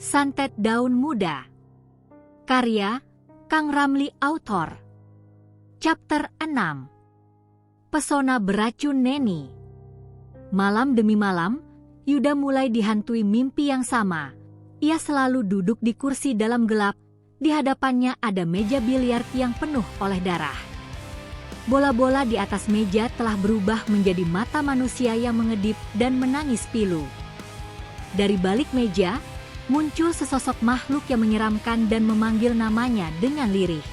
Santet Daun Muda. Karya Kang Ramli, author. Chapter 6. Pesona Beracun Neni. Malam demi malam, Yuda mulai dihantui mimpi yang sama. Ia selalu duduk di kursi dalam gelap. Di hadapannya ada meja biliar yang penuh oleh darah. Bola-bola di atas meja telah berubah menjadi mata manusia yang mengedip dan menangis pilu. Dari balik meja, muncul sesosok makhluk yang menyeramkan dan memanggil namanya dengan lirih.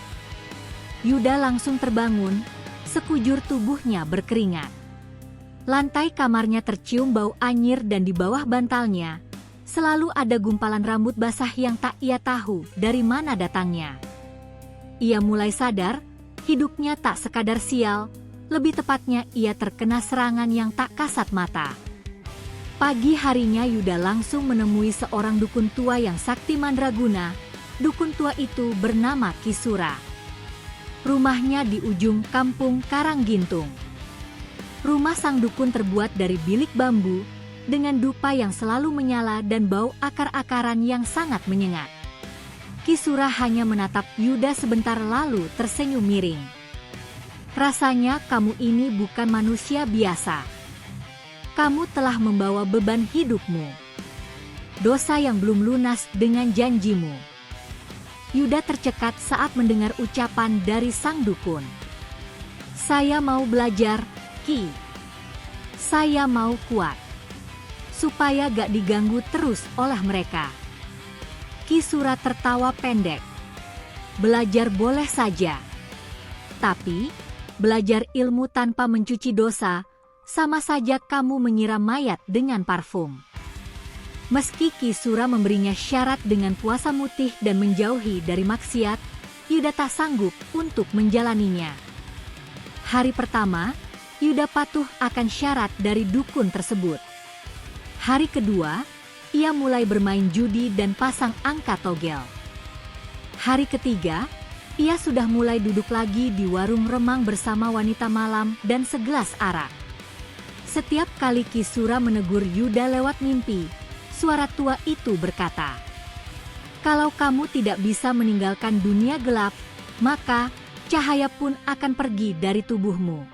Yuda langsung terbangun, sekujur tubuhnya berkeringat. Lantai kamarnya tercium bau anyir dan di bawah bantalnya, selalu ada gumpalan rambut basah yang tak ia tahu dari mana datangnya. Ia mulai sadar, hidupnya tak sekadar sial, lebih tepatnya ia terkena serangan yang tak kasat mata. Pagi harinya Yuda langsung menemui seorang dukun tua yang sakti mandraguna. Dukun tua itu bernama Kisura. Rumahnya di ujung kampung Karanggintung. Rumah sang dukun terbuat dari bilik bambu, dengan dupa yang selalu menyala dan bau akar-akaran yang sangat menyengat. Kisura hanya menatap Yuda sebentar lalu tersenyum miring. Rasanya kamu ini bukan manusia biasa. Kamu telah membawa beban hidupmu. Dosa yang belum lunas dengan janjimu. Yuda tercekat saat mendengar ucapan dari sang dukun. Saya mau belajar, Ki. Saya mau kuat. Supaya gak diganggu terus oleh mereka. Kisura tertawa pendek. Belajar boleh saja. Tapi, belajar ilmu tanpa mencuci dosa, sama saja kamu menyiram mayat dengan parfum. Meski Kisura memberinya syarat dengan puasa mutih dan menjauhi dari maksiat, Yuda tak sanggup untuk menjalaninya. Hari pertama, Yuda patuh akan syarat dari dukun tersebut. Hari kedua, ia mulai bermain judi dan pasang angka togel. Hari ketiga, ia sudah mulai duduk lagi di warung remang bersama wanita malam dan segelas arak. Setiap kali Kisura menegur Yuda lewat mimpi, suara tua itu berkata, "Kalau kamu tidak bisa meninggalkan dunia gelap, maka cahaya pun akan pergi dari tubuhmu."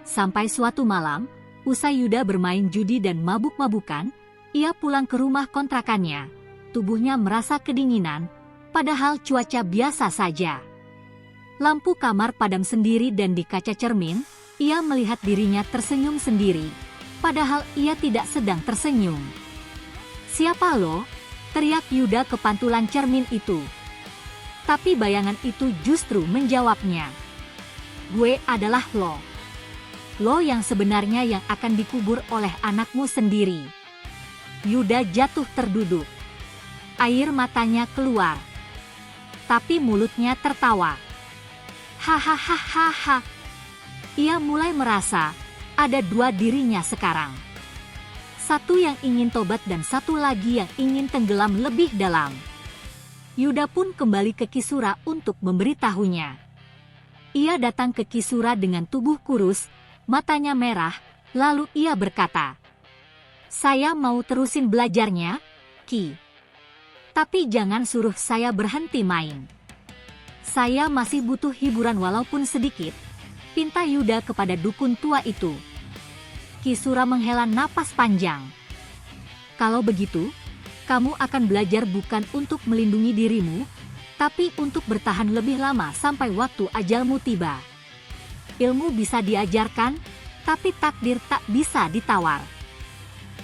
Sampai suatu malam, usai Yuda bermain judi dan mabuk-mabukan, ia pulang ke rumah kontrakannya. Tubuhnya merasa kedinginan, padahal cuaca biasa saja. Lampu kamar padam sendiri dan di kaca cermin, ia melihat dirinya tersenyum sendiri, padahal ia tidak sedang tersenyum. "Siapa lo?" teriak Yuda ke pantulan cermin itu. Tapi bayangan itu justru menjawabnya. "Gue adalah lo. Lo yang sebenarnya yang akan dikubur oleh anakmu sendiri." Yuda jatuh terduduk. Air matanya keluar. Tapi mulutnya tertawa. Hahaha. Ia mulai merasa ada dua dirinya sekarang. Satu yang ingin tobat dan satu lagi yang ingin tenggelam lebih dalam. Yuda pun kembali ke Kisura untuk memberitahunya. Ia datang ke Kisura dengan tubuh kurus, matanya merah, lalu ia berkata, "Saya mau terusin belajarnya, Ki. Tapi jangan suruh saya berhenti main. Saya masih butuh hiburan walaupun sedikit," pinta Yuda kepada dukun tua itu. Kisura menghela napas panjang. "Kalau begitu, kamu akan belajar bukan untuk melindungi dirimu, tapi untuk bertahan lebih lama sampai waktu ajalmu tiba. Ilmu bisa diajarkan, tapi takdir tak bisa ditawar."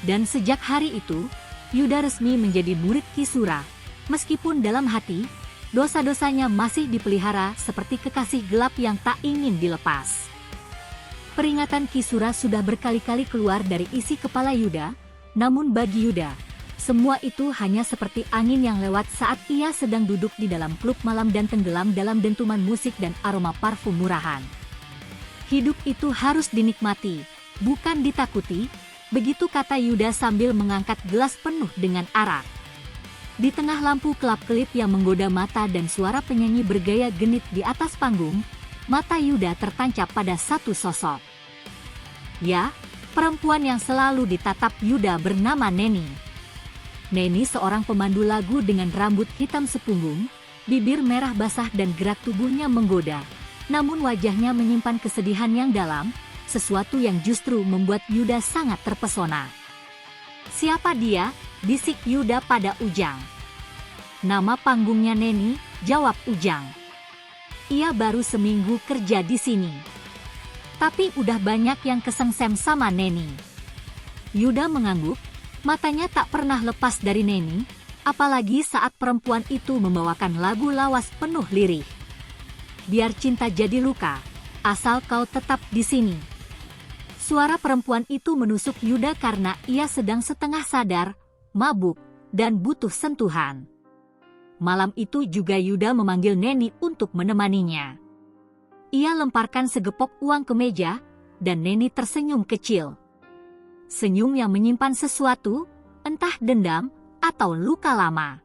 Dan sejak hari itu, Yuda resmi menjadi murid Kisura, meskipun dalam hati, dosa-dosanya masih dipelihara seperti kekasih gelap yang tak ingin dilepas. Peringatan Kisura sudah berkali-kali keluar dari isi kepala Yuda, namun bagi Yuda, semua itu hanya seperti angin yang lewat saat ia sedang duduk di dalam klub malam dan tenggelam dalam dentuman musik dan aroma parfum murahan. Hidup itu harus dinikmati, bukan ditakuti, begitu kata Yuda sambil mengangkat gelas penuh dengan arak. Di tengah lampu kelap-kelip yang menggoda mata dan suara penyanyi bergaya genit di atas panggung, mata Yuda tertancap pada satu sosok. Ya, perempuan yang selalu ditatap Yuda bernama Neni. Neni seorang pemandu lagu dengan rambut hitam sepunggung, bibir merah basah dan gerak tubuhnya menggoda. Namun wajahnya menyimpan kesedihan yang dalam, sesuatu yang justru membuat Yuda sangat terpesona. "Siapa dia?" bisik Yuda pada Ujang. "Nama panggungnya Neni," jawab Ujang. "Ia baru seminggu kerja di sini. Tapi udah banyak yang kesengsem sama Neni." Yuda mengangguk. Matanya tak pernah lepas dari Neni, apalagi saat perempuan itu membawakan lagu lawas penuh lirih. "Biar cinta jadi luka, asal kau tetap di sini." Suara perempuan itu menusuk Yuda karena ia sedang setengah sadar, mabuk, dan butuh sentuhan. Malam itu juga Yuda memanggil Neni untuk menemaninya. Ia lemparkan segepok uang ke meja, dan Neni tersenyum kecil. Senyum yang menyimpan sesuatu, entah dendam atau luka lama.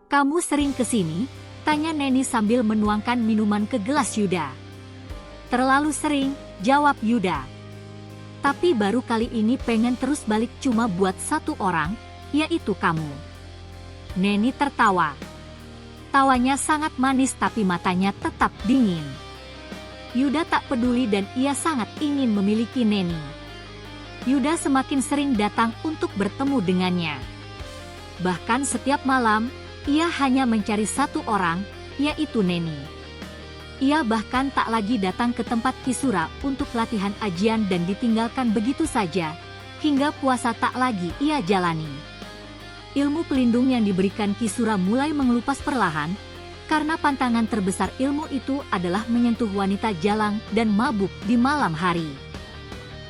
"Kamu sering kesini?" tanya Neni sambil menuangkan minuman ke gelas Yuda. "Terlalu sering," jawab Yuda. "Tapi baru kali ini pengen terus balik cuma buat satu orang, yaitu kamu." Neni tertawa. Tawanya sangat manis tapi matanya tetap dingin. Yuda tak peduli dan ia sangat ingin memiliki Neni. Yuda semakin sering datang untuk bertemu dengannya. Bahkan setiap malam, ia hanya mencari satu orang, yaitu Neni. Ia bahkan tak lagi datang ke tempat Kisura untuk latihan ajian dan ditinggalkan begitu saja, hingga puasa tak lagi ia jalani. Ilmu pelindung yang diberikan Kisura mulai mengelupas perlahan, karena pantangan terbesar ilmu itu adalah menyentuh wanita jalang dan mabuk di malam hari.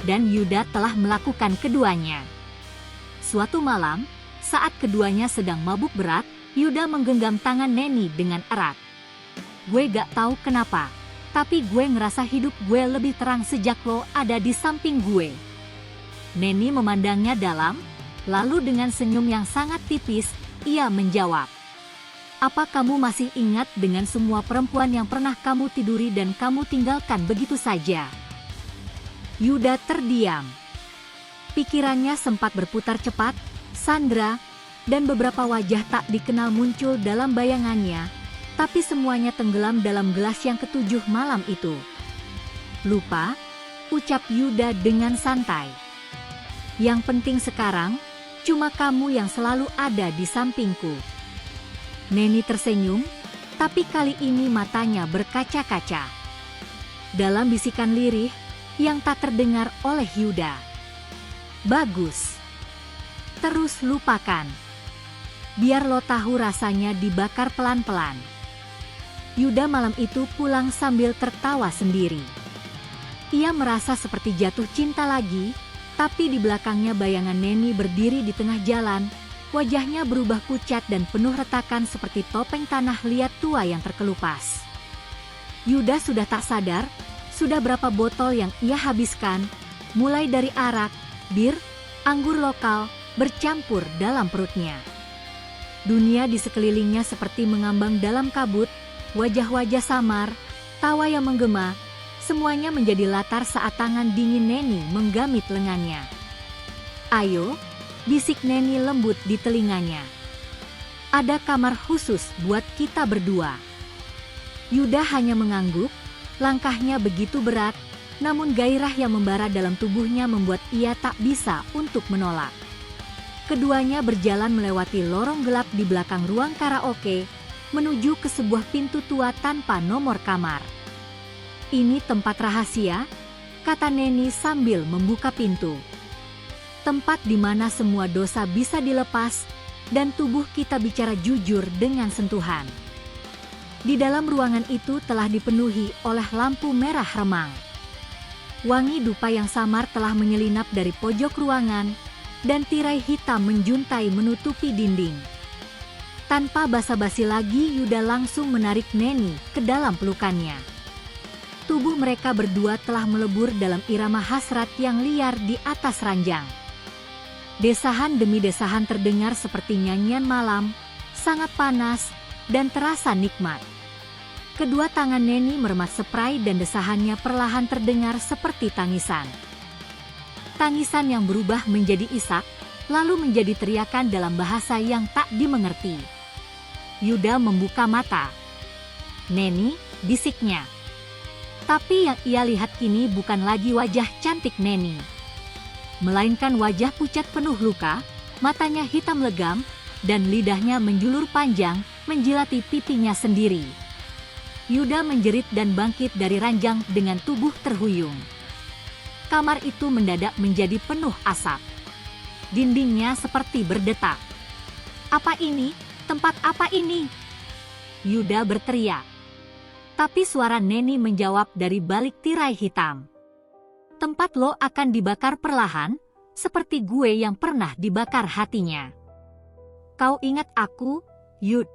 Dan Yuda telah melakukan keduanya. Suatu malam, saat keduanya sedang mabuk berat, Yuda menggenggam tangan Neni dengan erat. "Gue gak tahu kenapa, tapi gue ngerasa hidup gue lebih terang sejak lo ada di samping gue." Neni memandangnya dalam, lalu dengan senyum yang sangat tipis, ia menjawab, "Apa kamu masih ingat dengan semua perempuan yang pernah kamu tiduri dan kamu tinggalkan begitu saja?" Yuda terdiam. Pikirannya sempat berputar cepat, sandra, dan beberapa wajah tak dikenal muncul dalam bayangannya, tapi semuanya tenggelam dalam gelas yang ketujuh malam itu. "Lupa," ucap Yuda dengan santai. "Yang penting sekarang, cuma kamu yang selalu ada di sampingku." Neni tersenyum, tapi kali ini matanya berkaca-kaca. Dalam bisikan lirih, yang tak terdengar oleh Yuda, "Bagus. Terus lupakan. Biar lo tahu rasanya dibakar pelan-pelan." Yuda malam itu pulang sambil tertawa sendiri. Ia merasa seperti jatuh cinta lagi, tapi di belakangnya bayangan Neni berdiri di tengah jalan, wajahnya berubah pucat dan penuh retakan seperti topeng tanah liat tua yang terkelupas. Yuda sudah tak sadar, sudah berapa botol yang ia habiskan, mulai dari arak, bir, anggur lokal, bercampur dalam perutnya. Dunia di sekelilingnya seperti mengambang dalam kabut, wajah-wajah samar, tawa yang menggema, semuanya menjadi latar saat tangan dingin Neni menggamit lengannya. "Ayo," bisik Neni lembut di telinganya. "Ada kamar khusus buat kita berdua." Yuda hanya mengangguk. Langkahnya begitu berat, namun gairah yang membara dalam tubuhnya membuat ia tak bisa untuk menolak. Keduanya berjalan melewati lorong gelap di belakang ruang karaoke, menuju ke sebuah pintu tua tanpa nomor kamar. "Ini tempat rahasia," kata Neni sambil membuka pintu. "Tempat di mana semua dosa bisa dilepas, dan tubuh kita bicara jujur dengan sentuhan." Di dalam ruangan itu telah dipenuhi oleh lampu merah remang. Wangi dupa yang samar telah menyelinap dari pojok ruangan, dan tirai hitam menjuntai menutupi dinding. Tanpa basa-basi lagi, Yuda langsung menarik Neni ke dalam pelukannya. Tubuh mereka berdua telah melebur dalam irama hasrat yang liar di atas ranjang. Desahan demi desahan terdengar seperti nyanyian malam, sangat panas, dan terasa nikmat. Kedua tangan Neni meremat spray dan desahannya perlahan terdengar seperti tangisan. Tangisan yang berubah menjadi isak, lalu menjadi teriakan dalam bahasa yang tak dimengerti. Yuda membuka mata. "Neni," bisiknya. Tapi yang ia lihat kini bukan lagi wajah cantik Neni, melainkan wajah pucat penuh luka, matanya hitam legam, dan lidahnya menjulur panjang, menjilati pipinya sendiri. Yuda menjerit dan bangkit dari ranjang dengan tubuh terhuyung. Kamar itu mendadak menjadi penuh asap. Dindingnya seperti berdetak. "Apa ini? Tempat apa ini?" Yuda berteriak. Tapi suara Neni menjawab dari balik tirai hitam. "Tempat lo akan dibakar perlahan, seperti gue yang pernah dibakar hatinya. Kau ingat aku, Yud?"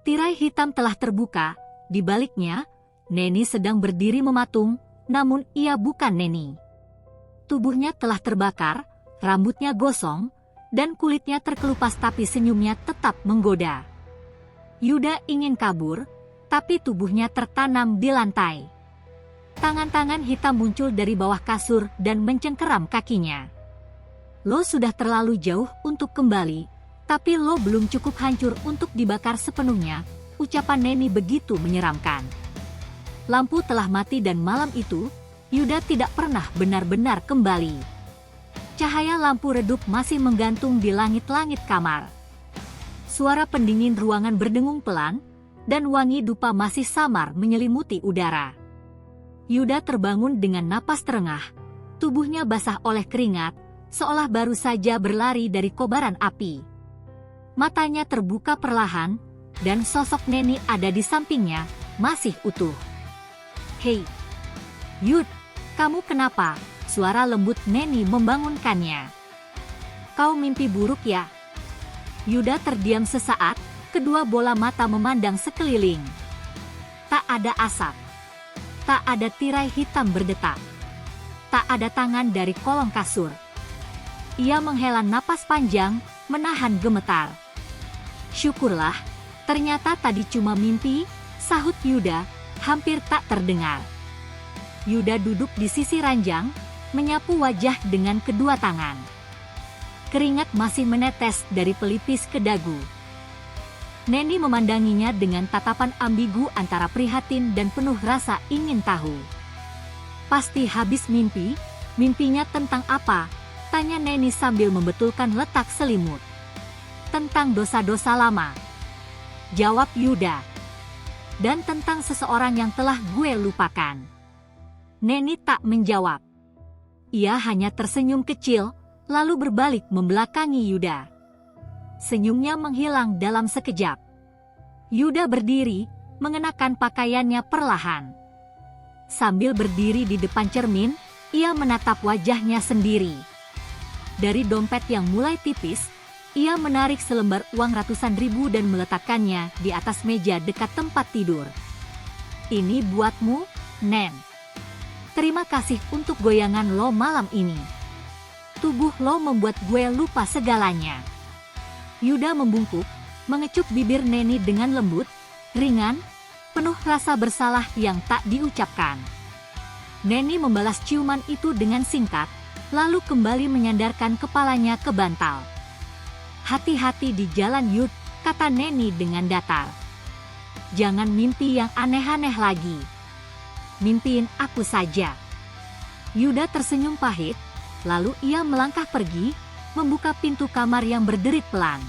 Tirai hitam telah terbuka, di baliknya, Neni sedang berdiri mematung, namun ia bukan Neni. Tubuhnya telah terbakar, rambutnya gosong, dan kulitnya terkelupas tapi senyumnya tetap menggoda. Yuda ingin kabur, tapi tubuhnya tertanam di lantai. Tangan-tangan hitam muncul dari bawah kasur dan mencengkeram kakinya. "Lo sudah terlalu jauh untuk kembali, tapi lo belum cukup hancur untuk dibakar sepenuhnya," ucapan Neni begitu menyeramkan. Lampu telah mati dan malam itu, Yuda tidak pernah benar-benar kembali. Cahaya lampu redup masih menggantung di langit-langit kamar. Suara pendingin ruangan berdengung pelan, dan wangi dupa masih samar menyelimuti udara. Yuda terbangun dengan napas terengah, tubuhnya basah oleh keringat, seolah baru saja berlari dari kobaran api. Matanya terbuka perlahan, dan sosok Neni ada di sampingnya, masih utuh. "Hei, Yud, kamu kenapa?" Suara lembut Neni membangunkannya. "Kau mimpi buruk ya?" Yuda terdiam sesaat, kedua bola mata memandang sekeliling. Tak ada asap. Tak ada tirai hitam berdetak. Tak ada tangan dari kolong kasur. Ia menghela napas panjang, menahan gemetar. "Syukurlah, ternyata tadi cuma mimpi," sahut Yuda, hampir tak terdengar. Yuda duduk di sisi ranjang, menyapu wajah dengan kedua tangan. Keringat masih menetes dari pelipis ke dagu. Neni memandanginya dengan tatapan ambigu antara prihatin dan penuh rasa ingin tahu. "Pasti habis mimpi? Mimpinya tentang apa?" tanya Neni sambil membetulkan letak selimut. "Tentang dosa-dosa lama," jawab Yuda. "Dan tentang seseorang yang telah gue lupakan." Neni tak menjawab. Ia hanya tersenyum kecil, lalu berbalik membelakangi Yuda. Senyumnya menghilang dalam sekejap. Yuda berdiri, mengenakan pakaiannya perlahan. Sambil berdiri di depan cermin, ia menatap wajahnya sendiri. Dari dompet yang mulai tipis, ia menarik selembar uang ratusan ribu dan meletakkannya di atas meja dekat tempat tidur. "Ini buatmu, Nen. Terima kasih untuk goyangan lo malam ini. Tubuh lo membuat gue lupa segalanya." Yuda membungkuk, mengecup bibir Neni dengan lembut, ringan, penuh rasa bersalah yang tak diucapkan. Neni membalas ciuman itu dengan singkat, lalu kembali menyandarkan kepalanya ke bantal. "Hati-hati di jalan, Yud," kata Neni dengan datar. "Jangan mimpi yang aneh-aneh lagi. Mimpiin aku saja." Yuda tersenyum pahit, lalu ia melangkah pergi, membuka pintu kamar yang berderit pelan.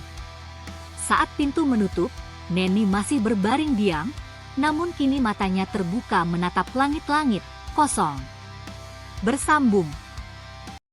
Saat pintu menutup, Neni masih berbaring diam, namun kini matanya terbuka menatap langit-langit kosong. Bersambung.